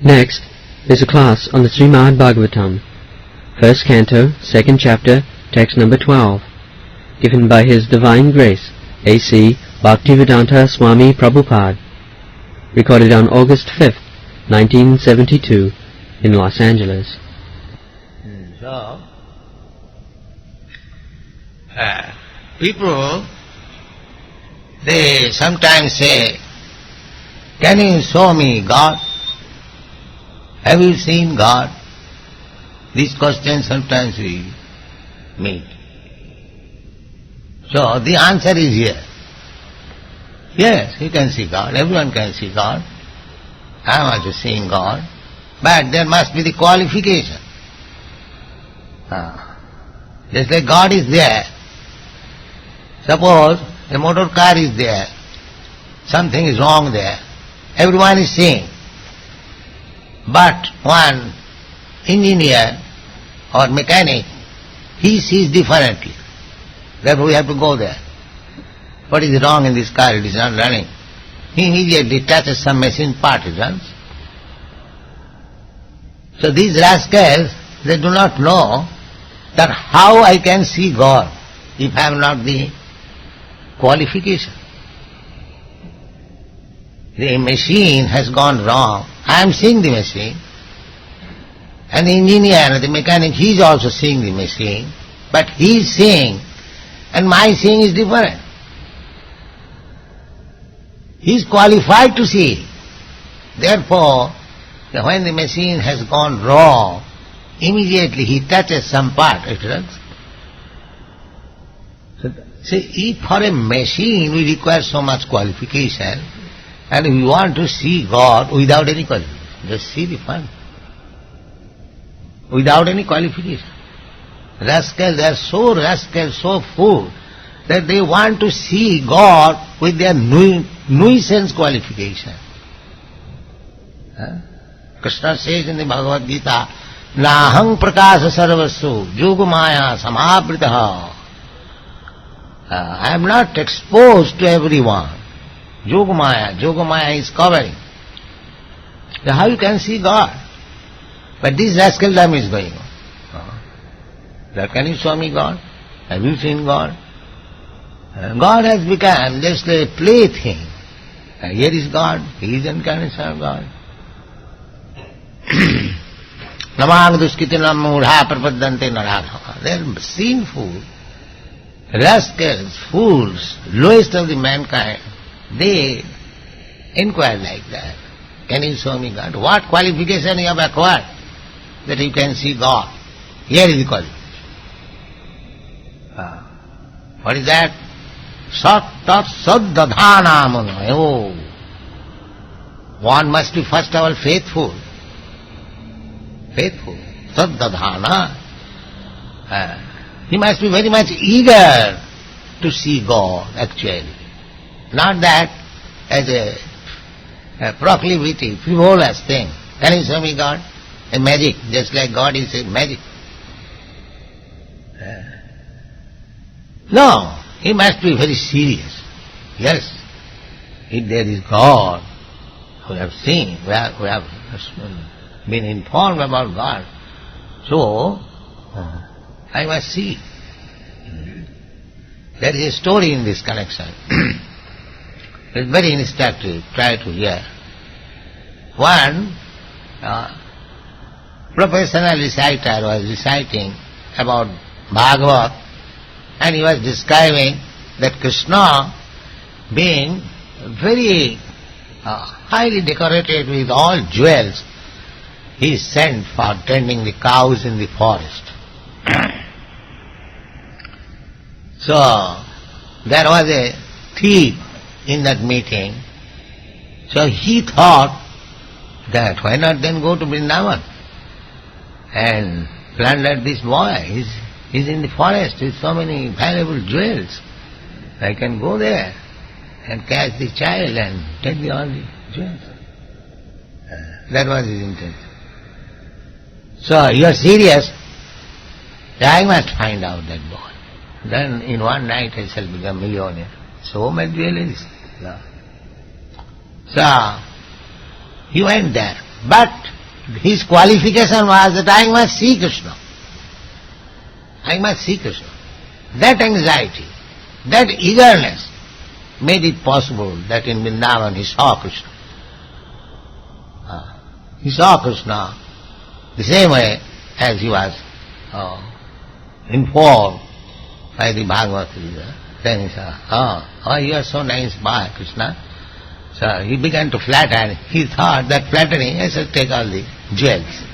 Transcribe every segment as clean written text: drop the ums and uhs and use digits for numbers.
Next is a class on the Srimad Bhagavatam, first canto, second chapter, text number 12, given by His Divine Grace, A.C. Bhaktivedanta Swami Prabhupada, recorded on August 5th, 1972, in Los Angeles. So, people, they sometimes say, "Can you show me God? Have you seen God?" These questions sometimes we meet. So the answer is yes. Yes, you can see God. Everyone can see God. I am also seeing God. But there must be the qualification. Just like God is there. Suppose a motor car is there. Something is wrong there. Everyone is seeing. But one engineer or mechanic, he sees differently. Therefore we have to go there. What is wrong in this car? It is not running. He immediately touches some machine part, it runs. So these rascals, they do not know that how I can see God if I have not the qualification. The machine has gone wrong. I am seeing the machine. And the engineer, the mechanic, he is also seeing the machine. But he is seeing, and my seeing is different. He is qualified to see. Therefore, when the machine has gone wrong, immediately he touches some part, it runs. So, see, if for a machine we require so much qualification, and we want to see God without any qualification, just see the fun. Without any qualification. Rascals, they are so rascal, so fool, that they want to see God with their nuisance qualification. Krishna says in the Bhagavad Gita, Nahang prakasa sarvasu yogamaya samavritaha. I am not exposed to everyone. Yogamaya is covering. So how you can see God? But this rascaldom is going on. That can you show me God? Have you seen God? God has become just a plaything. Here is God, He is incarnation of God. Namang duskitinam mudha prapaddante naradha. They are sinful, rascals, fools, lowest of the mankind. They inquire like that. Can you show me God? What qualification you have acquired that you can see God? Here is the qualification. What is that? Sat-tat saddadhanam. One must be first of all faithful. Faithful. Saddadhana. He must be very much eager to see God, actually. Not that as a proclivity, frivolous thing. Can you show me God? A magic, just like God is a magic. No, he must be very serious. Yes, if there is God, we have seen, we have been informed about God. So, I must see. There is a story in this connection. It's very instructive. Try to hear. One professional reciter was reciting about Bhagavad, and he was describing that Krishna, being very highly decorated with all jewels, he is sent for tending the cows in the forest. So, there was a thief in that meeting. So he thought that why not then go to Vrindavan and plunder this boy. He's in the forest with so many valuable jewels. I can go there and catch the child and take all the jewels. That was his intention. So you are serious? I must find out that boy. Then in one night I shall become millionaire. So much jewelry. So he went there. But his qualification was that I must see Krishna. I must see Krishna. That anxiety, that eagerness made it possible that in Vrindavan he saw Krishna. He saw Krishna the same way as he was informed by the Bhagavad Gita. Then he said, oh, you are so nice boy, Krishna. So he began to flatter. He thought that flattering, I should take all the jewels.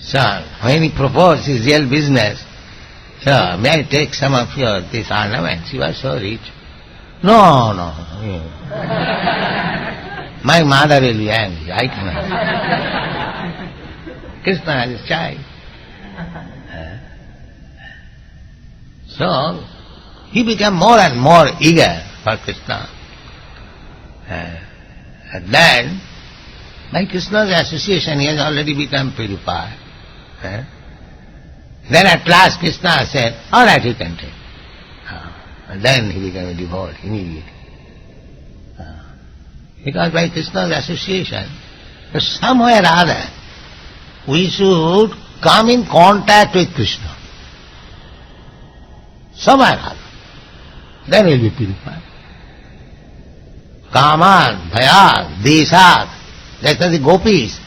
So when he proposed his real business, so may I take some of these ornaments? He was so rich. No. My mother will be angry. I cannot. Krishna is a child. So he became more and more eager for Krishna. And then, by Krishna's association, he has already become purified. Then at last Krishna said, all right, you can take. And then he became a devotee immediately. Because by Krishna's association, somewhere or other, we should come in contact with Krishna. Somewhere or other. Then we will be purified. Kaman, Bhayat, Deshat, that are the gopis.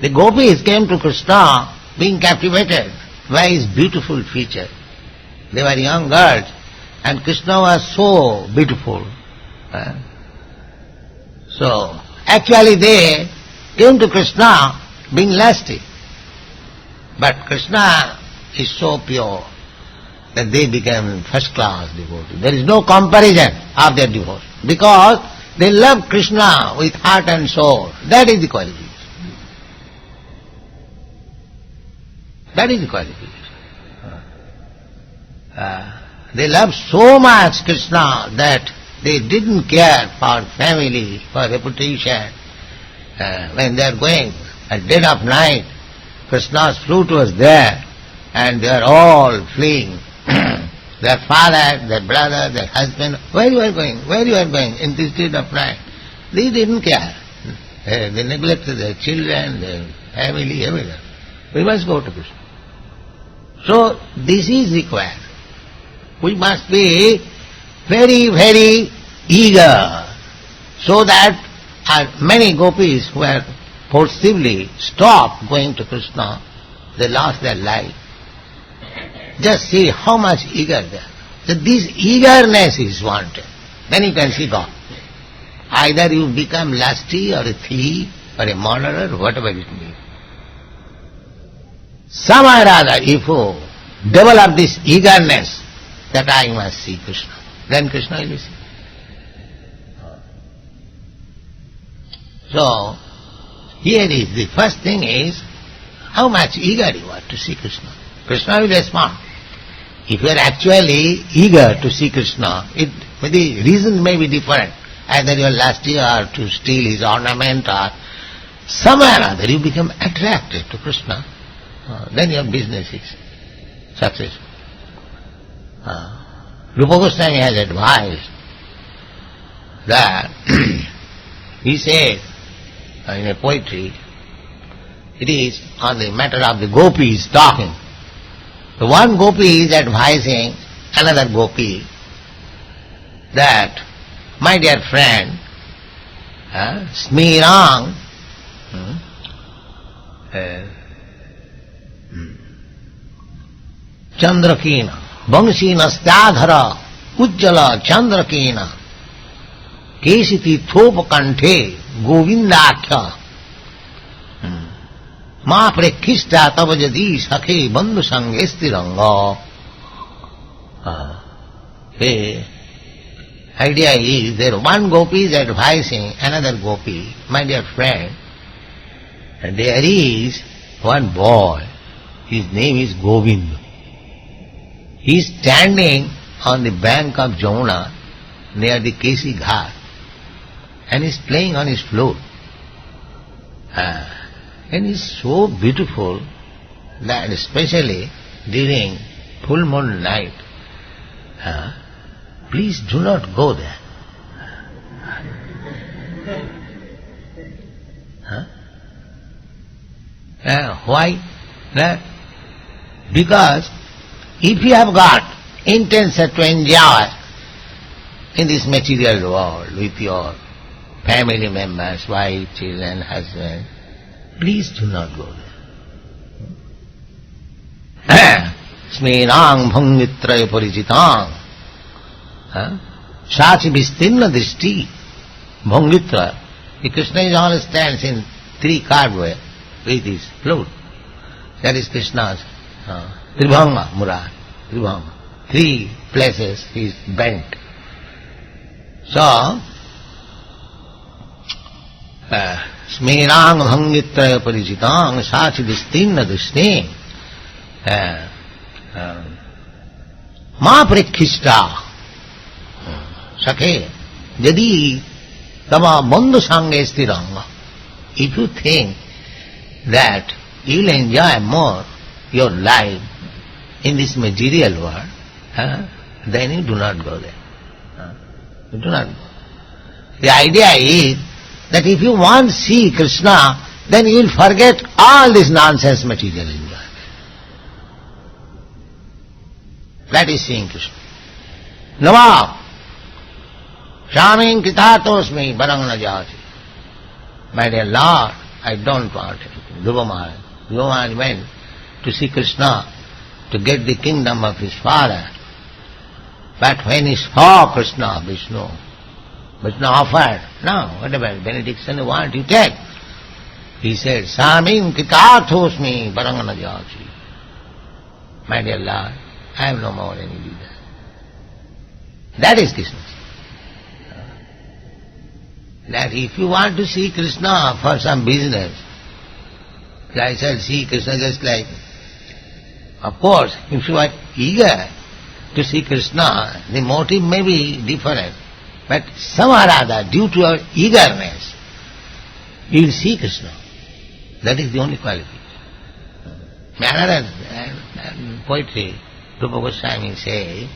The gopis came to Krishna being captivated by his beautiful feature. They were young girls and Krishna was so beautiful. So, actually they came to Krishna being lusty. But Krishna is so pure that they became first-class devotees. There is no comparison of their devotion because they love Krishna with heart and soul. That is the qualification. That is the qualification. They love so much Krishna that they didn't care for family, for reputation. When they are going at dead of night, Krishna's flute was there and they are all fleeing. Their father, their brother, their husband, where you are going? Where you are going in this dead of night? They didn't care. They neglected their children, their family, everything. We must go to Krishna. So this is required. We must be very, very eager so that many gopis who were forcibly stopped going to Krishna, they lost their life. Just see how much eager they are. So this eagerness is wanted. Then you can see God. Either you become lusty or a thief or a murderer, whatever it may be. Somehow or other, if you develop this eagerness that I must see Krishna, then Krishna will be seen. So, here is the first thing is how much eager you are to see Krishna. Krishna will respond. If you are actually eager to see Krishna, the reason may be different. Either you are lusty or to steal his ornament or somewhere or other you become attracted to Krishna. Then your business is successful. Rupa Goswami has advised that he said in a poetry, it is on the matter of the gopis talking. The one gopi is advising another gopi that, my dear friend, Smirang, Chandrakina, Vamsina Stadhara, Ujjala Chandrakina, Kesiti Thopakanthe, Govindakya, Ma Prekhishta Tavajadi Sakhe Bandhu Sangestiranga. The idea is that one gopi is advising another gopi, my dear friend, and there is one boy, his name is Govind. He is standing on the bank of Jamuna near the Kesi Ghat and is playing on his flute. And he is so beautiful that especially during full moon night, please do not go there. Huh? Why? Because if you have got intention to enjoy in this material world with your family members, wife, children, husband, please do not go there. Smirang bhangitraya parijitang sachi vistirna drishti bhangitra. The Krishna is all stands in three carved way with his flute. That is Krishna's Tribhanga Murad. Tribhanga. Three places he is bent. So, Smirang bhangitraya parijitang sachi vistirna drishti Ma prekishta Sakhe Jadi Tama bandhu sange stiranga. If you think that you will enjoy more your life in this material world, then you do not go there. You do not go. The idea is that if you want to see Krishna, then you will forget all this nonsense material enjoyment. That is seeing Krishna. Nama Shaming Kitatosmi Barangana Jati. My dear Lord, I don't want anything. Dhruva Maharaj went to see Krishna to get the kingdom of his father. But when he saw Krishna, Vishnu offered, no, whatever benediction you want, you take. He said, Samim Kitatosmi Barangana Jati. My dear Lord, I have no more any desire. That is Krishna. That if you want to see Krishna for some business, I shall see Krishna just like, of course, if you are eager to see Krishna, the motive may be different, but somehow or other, due to your eagerness, you will see Krishna. That is the only qualification. Another poetry, Rupa Goswami says,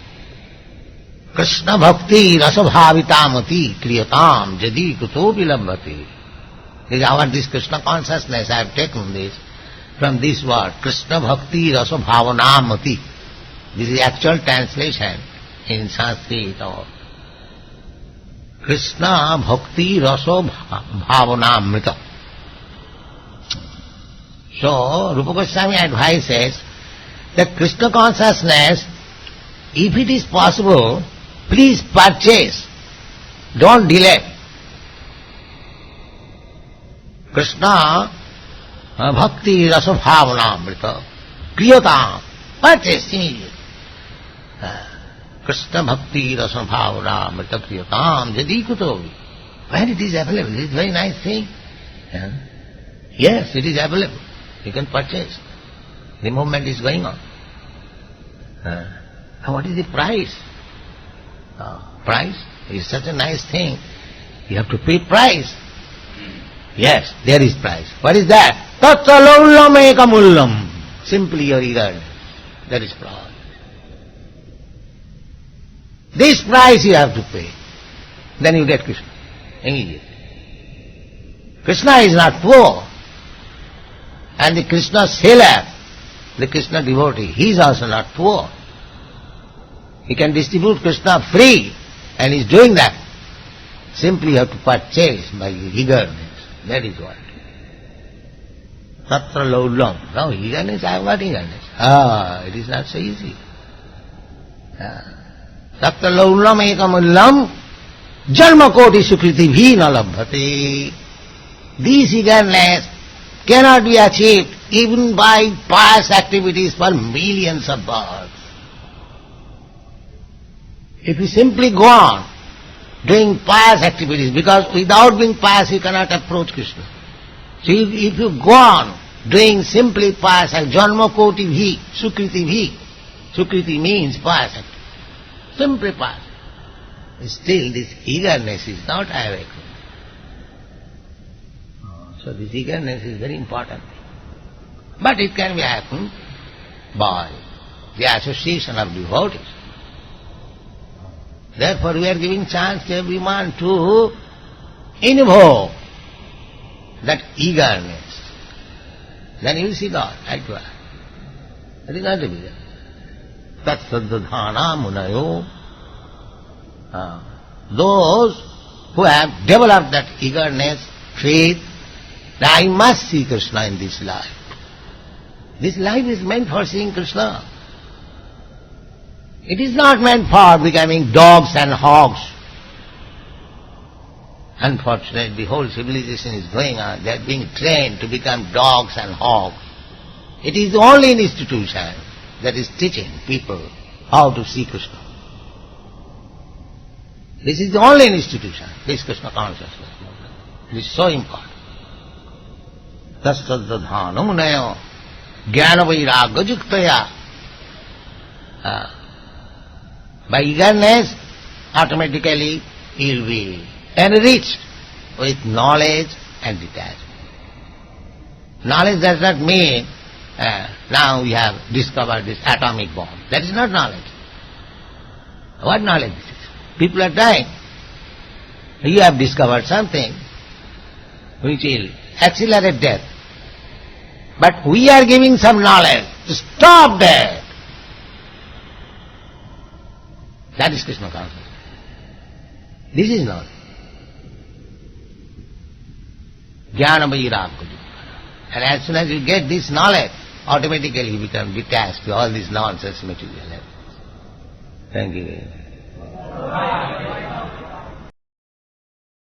Krishna bhakti rasabhavitamati kriyatam jadi kuto vilambhati. This Krishna consciousness, I have taken this from this word, Krishna bhakti rasabhavanamati. This is actual translation in Sanskrit of Krishna bhakti rasabhavanamrita. So, Rupa Goswami advises that Krishna consciousness, if it is possible, please purchase. Don't delay. Krishna bhakti rasa bhavanamrita kriyatam. Purchase immediately. Krishna bhakti rasa bhavanamrita kriyatam jadi kutovi. When it is available, it is a very nice thing. Yes, it is available. You can purchase. The movement is going on. What is the price? Price is such a nice thing. You have to pay price. Yes, there is price. What is that? Tatra laulam ekamullam. Simply your eagerness. That is price. This price you have to pay. Then you get Krishna. Immediately. Krishna is not poor. And the Krishna seller, the Krishna devotee, he is also not poor. He can distribute Krishna free, and he is doing that. Simply you have to purchase by eagerness. That is what. Tatra laulam. Now eagerness, I have got eagerness. It is not so easy. Tatra laulam ekamullam janma koti sukriti bhina labhati. This eagerness cannot be achieved even by pious activities for millions of births. If you simply go on doing pious activities, because without being pious you cannot approach Krishna. So if you go on doing simply pious, janma koti bhi, sukriti bhi. Sukriti means pious activity. Simply pious. Still this eagerness is not awakened. So this eagerness is very important. But it can be happened by the association of devotees. Therefore we are giving chance to everyone to invoke that eagerness, then you will see God eye to eye. That is not to be there. Tat-saddhana munayo. Those who have developed that eagerness, faith, that I must see Krishna in this life. This life is meant for seeing Krishna. It is not meant for becoming dogs and hogs. Unfortunately, the whole civilization is going on. They are being trained to become dogs and hogs. It is only an institution that is teaching people how to see Krishna. This is the only institution, this Krishna consciousness. It is so important. Tasadadhana munaya jnana vairagya juktaya. By eagerness, automatically you will be enriched with knowledge and detachment. Knowledge does not mean now we have discovered this atomic bomb. That is not knowledge. What knowledge is this? People are dying. You have discovered something which will accelerate death. But we are giving some knowledge to stop death. That is Krishna consciousness. This is knowledge. Jnana vairagya. And as soon as you get this knowledge, automatically you become detached to all this nonsense material. Thank you very much.